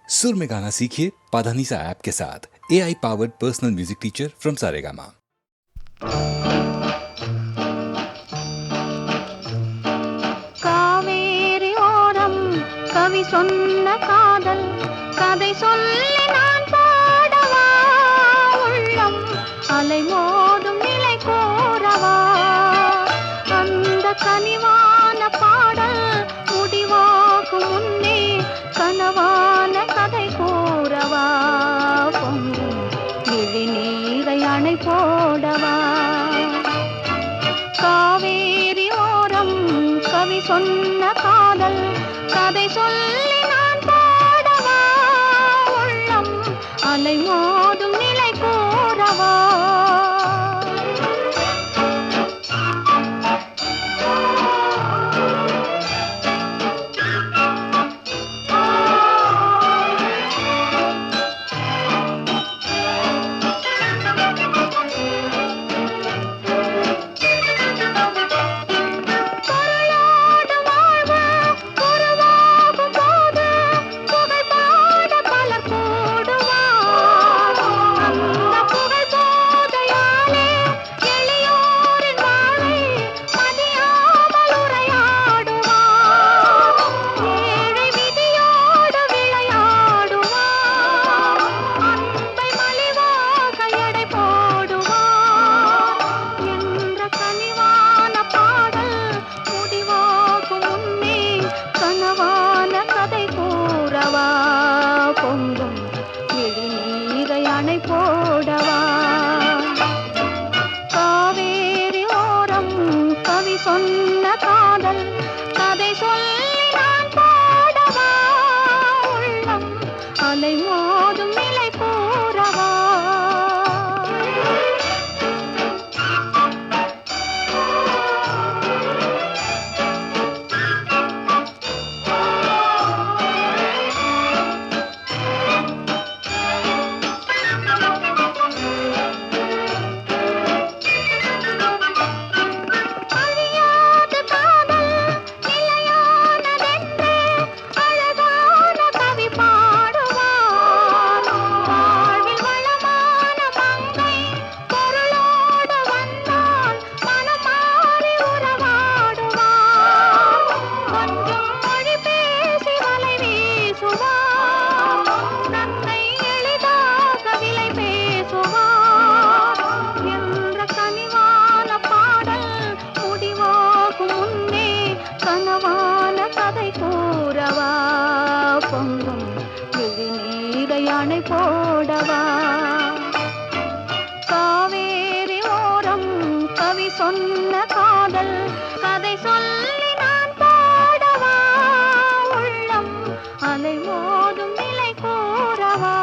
सुर में गाना सीखिए पाधानीसा ऐप के साथ। AI powered personal music teacher from Saregama. Kaveri ஓரம் கவி சொன்ன காதல் கதை சொல்லி நான் பாடவா, உள்ளம் அலை மோதும் நிலை கோரவா, அந்த கனிவான பாடல் முடிவாகும் முன்னே கனவான கதை கூறவா, பொங்கும் விழி நீரை அணை போடவா. காவேரி ஓரம் கவி சொன்ன காதல் கதை சொல்லி நான் பாடவா, உள்ளம் அலை மோதும் நிலை கூறவா. பொங்கும் விழி நீரை அணை போடவா. காவேரி ஓரம் கவி சொன்ன காதல் கதை சொல்லி நான் பாடவா, உள்ளம் அலை மோதும் நிலை கூறவா. பொங்கும் விழி நீரை அணை போடவா. காவேரி ஓரம் கவி சொன்ன காதல் கதை சொல்லி நான் பாடவா, உள்ளம் அலை மோதும் நிலை கூறவா.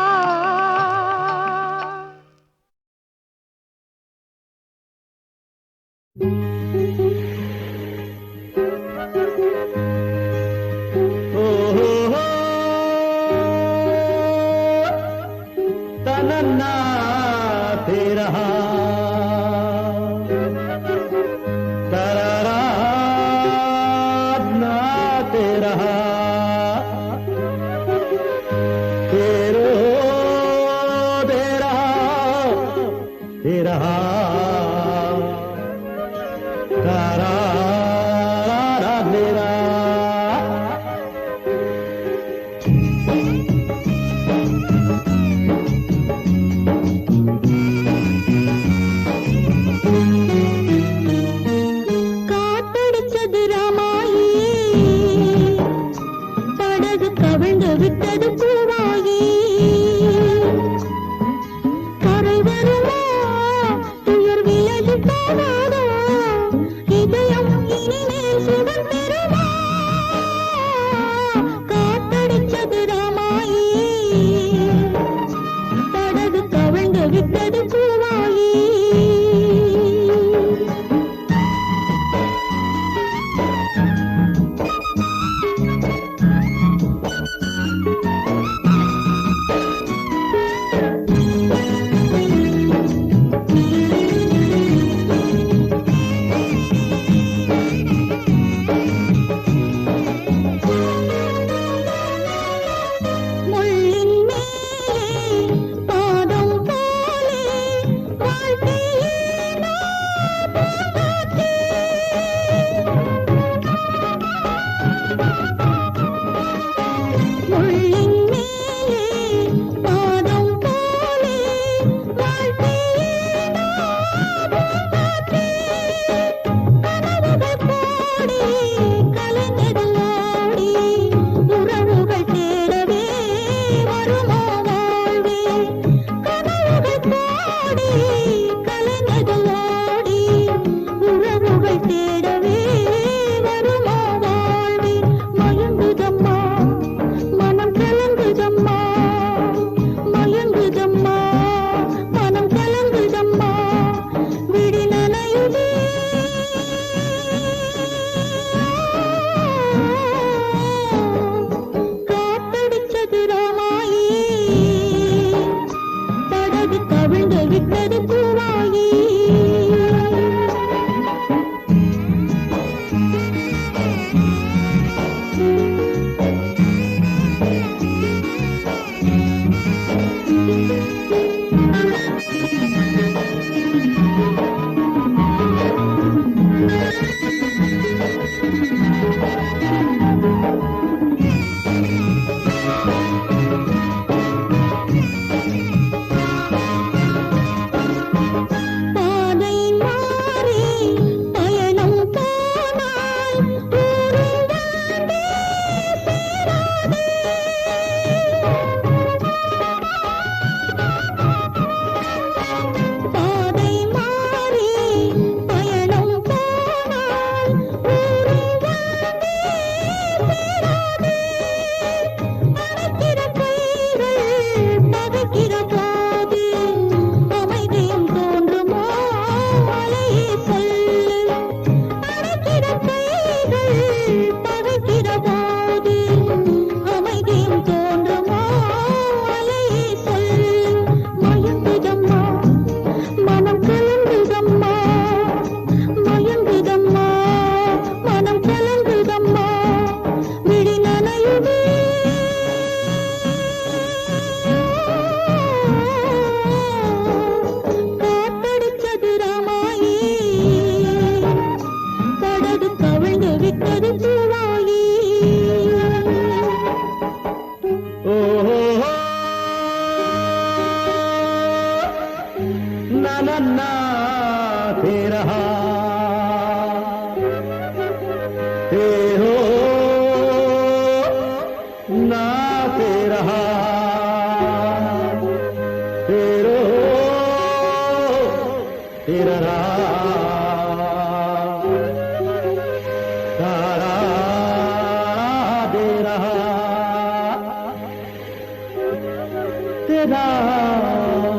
तेरा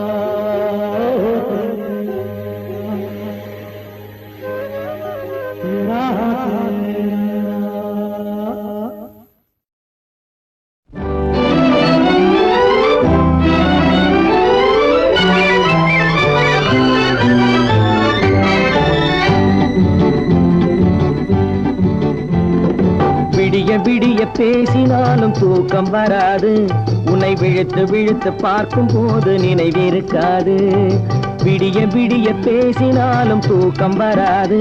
விடிய விடிய பேசினாலும் தூக்கம் வராது உன்னை விழுத்து விழுத்து பார்க்கும் போது நினைவிருக்காது விடிய விடிய பேசினாலும் தூக்கம் வராது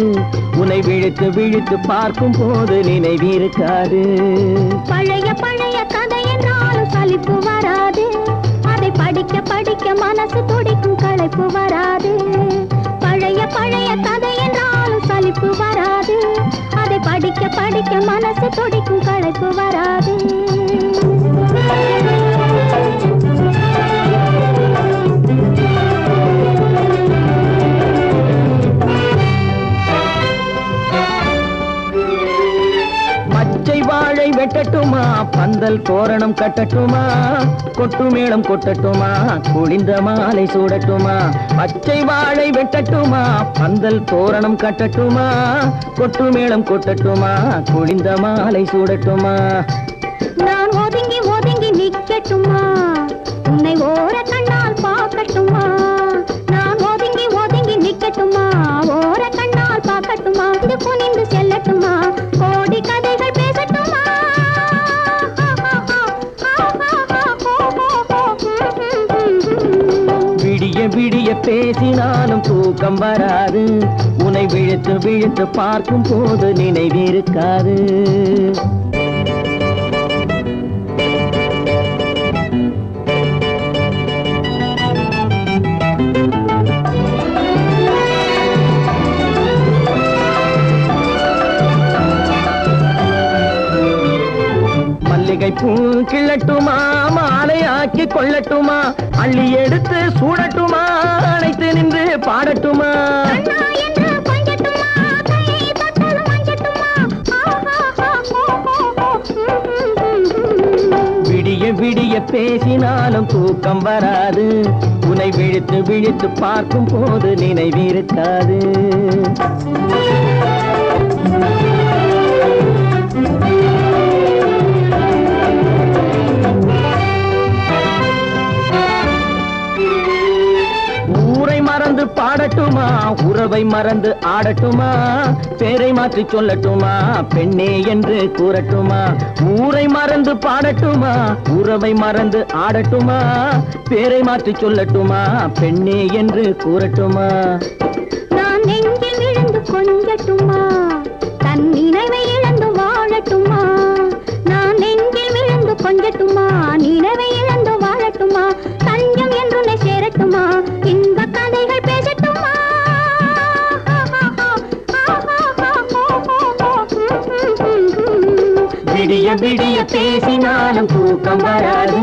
உன்னை விழுத்து விழுத்து பார்க்கும் போது நினைவிருக்காது பழைய பழைய கதை என்றாலும் சலிப்பு வராது அதை படிக்க படிக்க மனசு துடிக்கும் களைப்பு வராது பழைய பழைய கதை என்றாலும் சலிப்பு வராது அதை படிக்க படிக்க மனசு துடிக்கும் களைப்பு வராது பச்சை வாழை வெட்டட்டுமா பந்தல் தோரணம் கட்டட்டுமா கொட்டு மேளம் கொட்டட்டுமா குளிந்த மாலை சூடட்டுமா பச்சை வாழை வெட்டட்டுமா பந்தல் தோரணம் கட்டட்டுமா கொட்டு மேளம் கொட்டட்டுமா குளிந்த மாலை சூடட்டுமா நான் ஒதுங்கி ஒதுங்கி நிக்கட்டுமா உன்னை ஓர கண்ணால் பார்க்கட்டுமா நான் ஒதுங்கி ஒதுங்கி நிக்கட்டுமா ஓர கண்ணால் பார்க்கட்டுமா இது புனிந்து செல்லட்டுமா கோடி கதைகள் பேசட்டுமா விடிய விடிய பேசினாலும் தூக்கம் வராது உன்னை விழுத்து விழுத்து பார்க்கும் போது நினைவிருக்காது மல்லிகை பூ கிள்ளட்டுமா மாலை ஆக்கி கொள்ளட்டுமா அள்ளி எடுத்து சூடட்டுமா அழைத்து நின்று பாடட்டுமா விடிய விடிய பேசினாலும் தூக்கம் வராது உன்னை விழித்து விழித்து பார்க்கும் போது நினைவிருக்காது ஊரை மறந்து பாடட்டுமா உறவை மறந்து ஆடட்டுமா பேரை மாற்றி சொல்லட்டுமா பெண்ணே என்று கூறட்டுமா ஊரை மறந்து பாடட்டுமா உறவை மறந்து ஆடட்டுமா பேரை மாற்றி சொல்லட்டுமா பெண்ணே என்று கூறட்டுமா நான் நெஞ்சில் விழுந்து கொஞ்சட்டுமா தன் நினைவை இழந்து வாழட்டுமா நான் நெஞ்சில் விழுந்து கொஞ்சட்டுமா நினைவை இழந்து வாழட்டுமா தஞ்சம் என்று சேரட்டுமா இன்ப கதைகள் பேசட்டுமா விடிய விடிய பேசினாலும் தூக்கம் வராது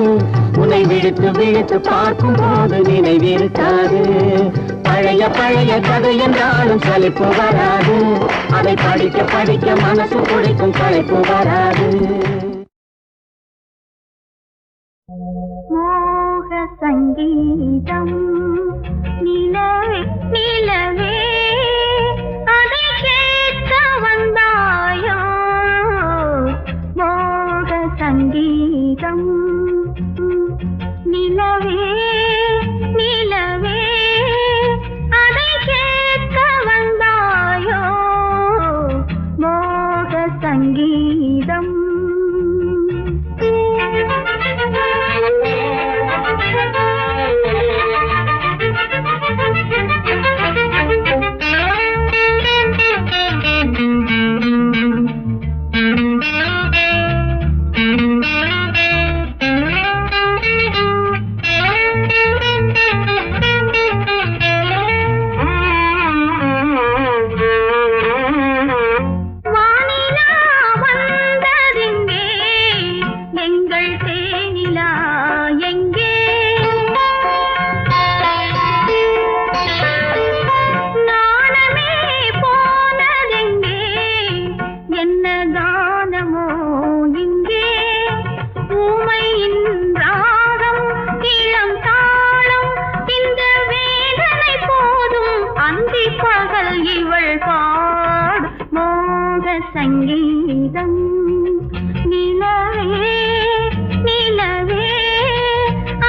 உன்னை விழுத்து விழுத்து பார்க்கும் போது நினைவிருக்காது பழைய பழைய கதை என்றாலும் சலிப்பு வராது அதை படிக்க படிக்க மனசு குடிக்கும் களைப்பு வராது மோக சங்கீதம் நிலவே நிலவே அதை கேட்க வந்தாயோ மோக சங்கீதம் நிலவே நிலவே அதை கேட்க வந்தாயோ மோக சங்கீதம் சங்கீதம் நிலவே நிலவே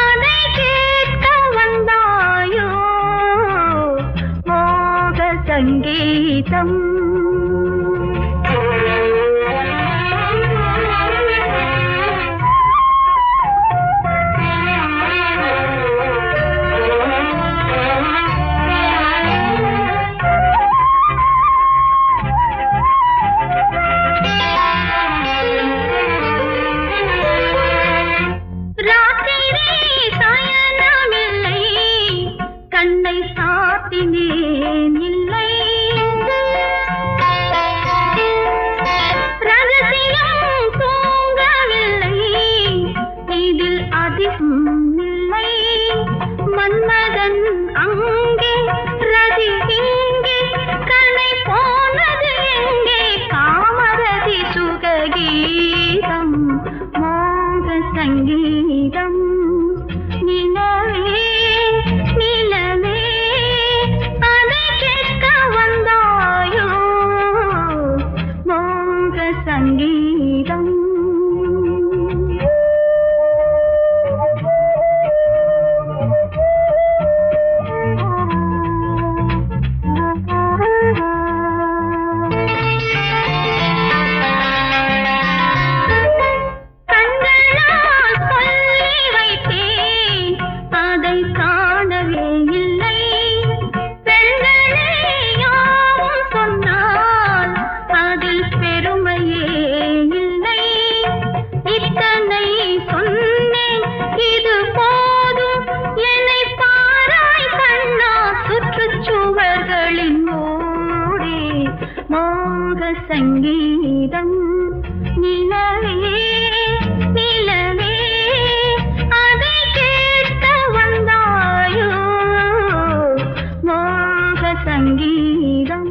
அதை கேட்க வந்தாயோ மோக சங்கீதம் கண்ணை சாத்தினேன் இல்லை ரகசியம் தூங்கவில்லை இதில் அதிகம் இல்லை மன்மதன் அங்கே ரதி இங்கே கணை போனது எங்கே காமரதி சுககீதம் மோக சங்கீதம் நிலவே நிலவே அதை கேட்க வந்தாயோ மோக சங்கீதம் கண்களால் சொல்லி வைத்தேன் அதை காணவே இல்லை பெண்களே யாவும் சொன்னால் அதில் பெருமையே இல்லை இத்தனை சொன்னேன் இது போதும் என்னை பாராய் கண்ணா சுற்றுச்சுவர்களின் ஓடே மோக சங்கீதம் நிலவே நிலவே அதை கேட்க வந்தாயோ மோக சங்கீதம்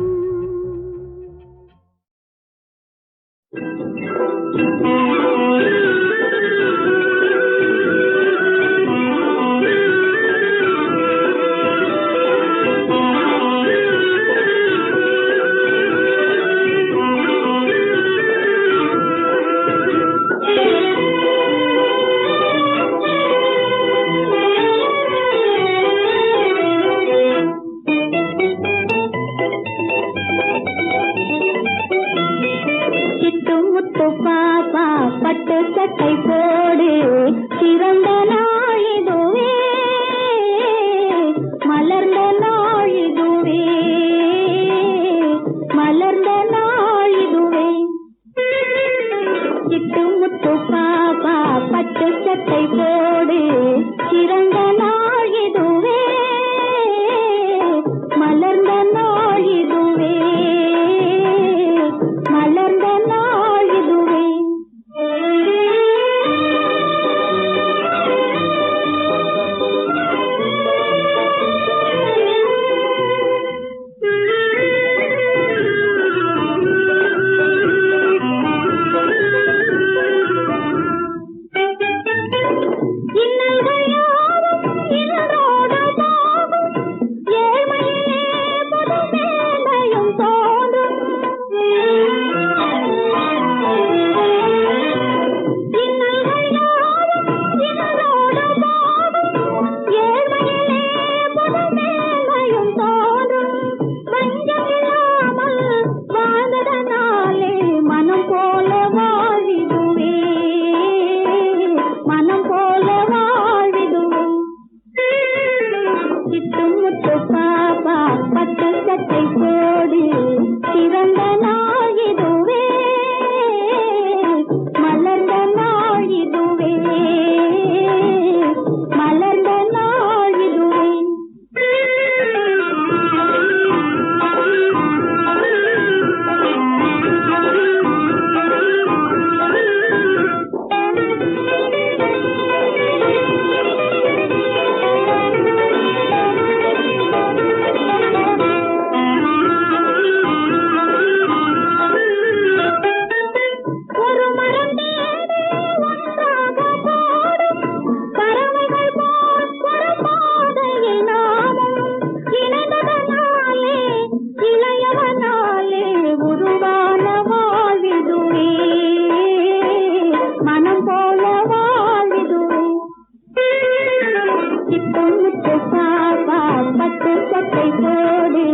சிட்டுமுத்து பாப்பா பட்டு சட்டை போடு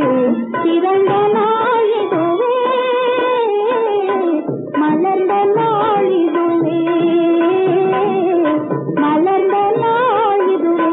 சிறந்த நாள் இதுவே மலர்ந்த நாள் இதுவே மலர்ந்த நாள் இதுவே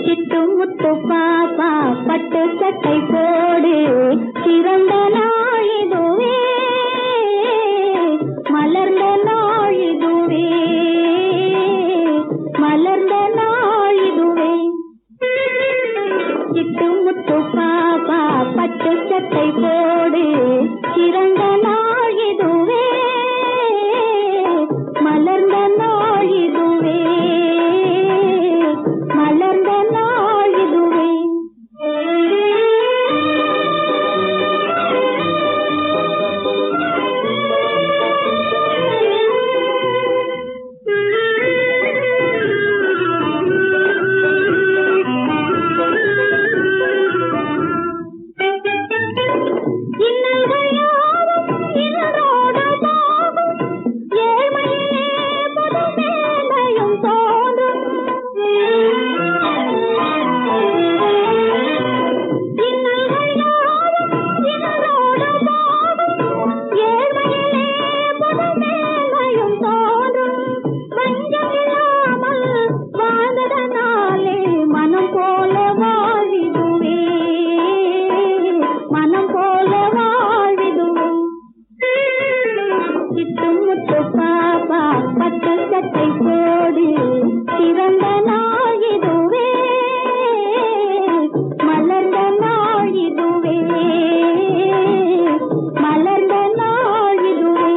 சிட்டுமுத்து பாப்பா பட்டு சட்டை போடு சிறந்த நாள் இதுவே மலர்ந்த நாள் இதுவே மலர்ந்த நாள் இதுவே சிட்டுமுத்து பாப்பா பட்டு சட்டை போடு சிறந்த நாள் இதுவே மலர்ந்த நாள் இதுவே மலர்ந்த நாள் இதுவே இன்னல்கள் யாவும் இதனோடு போகும் ஏழ்மையிலே புதுமேலையும் தோன்றும் இன்னல்கள் யாவும் இதனோடு போகும் ஏழ்மையிலே புதுமேலையும் தோன்றும் வஞ்சமில்லாமல் வாழ்ந்ததனாலே மனம் போல வாழிதுவே மனம் போல வாழிதுவே சிட்டுமுத்து பாப்பா பட்டு சட்டை போடு சிறந்த நாள் இதுவே மலர்ந்த நாள் இதுவே மலர்ந்த நாள் இதுவே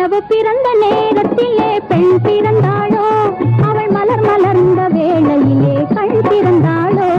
நிலவு பிறந்த நேரத்திலே பெண் பிறந்தாளோ, அவள் மலர் மலர்ந்த வேளையிலே கண் பிறந்தாளோ.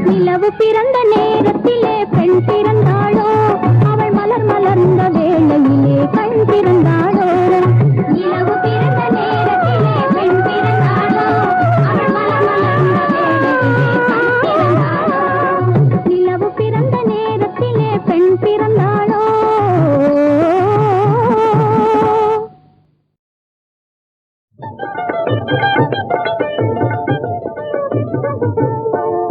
நிலவு பிறந்த நேரத்திலே பெண் பிறந்தாளோ, அவள் மலர் மலர்ந்த வேளையிலே கண் பிறந்தாளோ. நிலவு பிறந்த நேரத்திலே பெண் பிறந்தாளோ, அவள் மலர் மலர்ந்த வேளையிலே கண் பிறந்தாளோ. நிலவு பிறந்த நேரத்திலே பெண் பிறந்தாளோ.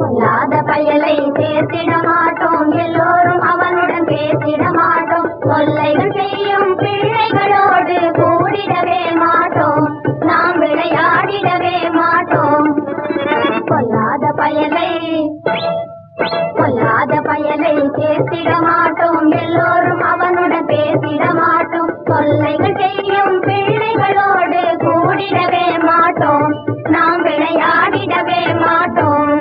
பொல்லாத பயலை சேர்த்திட மாட்டோம், எல்லோரும் அவனுடன் பேசிட மாட்டோம். தொல்லைகள் செய்யும் பிள்ளைகளோடு கூடிடவே மாட்டோம், நாம் விளையாடிடவே மாட்டோம். பொல்லாத பயலை சேர்த்திட மாட்டோம், எல்லோரும் அவனுடன் பேசிட மாட்டோம். தொல்லைகள் செய்யும் பிள்ளைகளோடு கூடிடவே மாட்டோம், நாம் விளையாடிடவே மாட்டோம்.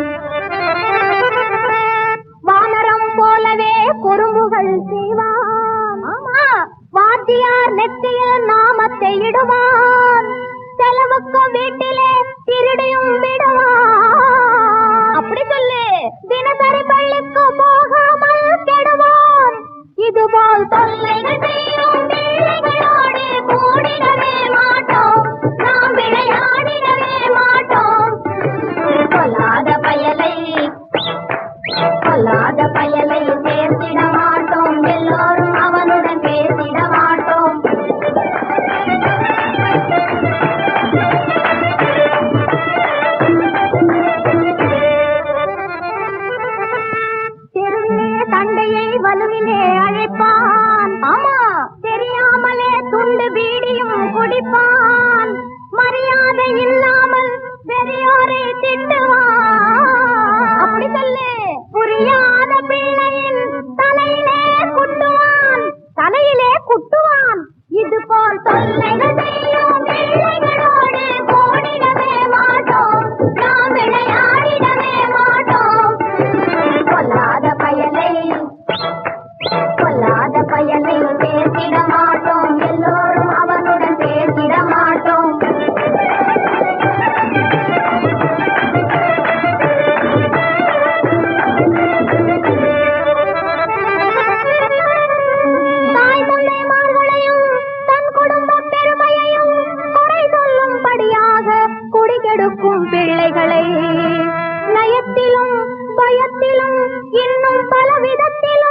வானரம் போலவே குறும்புகள் செய்வான். ஆமா, வாத்தியார் நெத்தியில் நாமத்தை இடுவான். செலவுக்கு வீட்டிலே திருடியும் விடுவான். அப்படி சொல்லு. தினசரி பள்ளிக்கு போகாமல் கெடுவான். இதுபோல் தொல்லைகள் செய்யும் பிள்ளைகளோடு கூடிடவே மாட்டோம், நாம் விளையாடிடவே மாட்டோம். பொல்லாத பயலை சேர்த்திட மாட்டோம், எல்லோரும் அவனுடன் பேசிட மாட்டோம். தெருவிலே தண்டையை வலுவிலே அழைப்பான். ஆமா, தெரியாமலே துண்டு பீடியும் குடிப்பான். மரியாதை இல்லாமல் பெரியோரை திட்டுவான். அப்படி சொல்லு. புரியாத பிள்ளையின் தலையிலே குட்டுவான். இது போல் தொல்லைகள் செய்யும் பிள்ளைகளோடு கூடிடவே மாட்டோம், நாம் விளையாடிடவே மாட்டோம். பொல்லாத பயலை சேர்த்திட மாட்டோம், எல்லோரும் அவனுடன் பேசிட மாட்டோம். தாய் தந்தைமார்களையும் தன் குடும்ப பெருமையையும் குறை சொல்லும்படியாக குடிகெடுக்கும் பிள்ளைகளை நயத்திலும் பயத்திலும் இன்னும் பல விதத்திலும்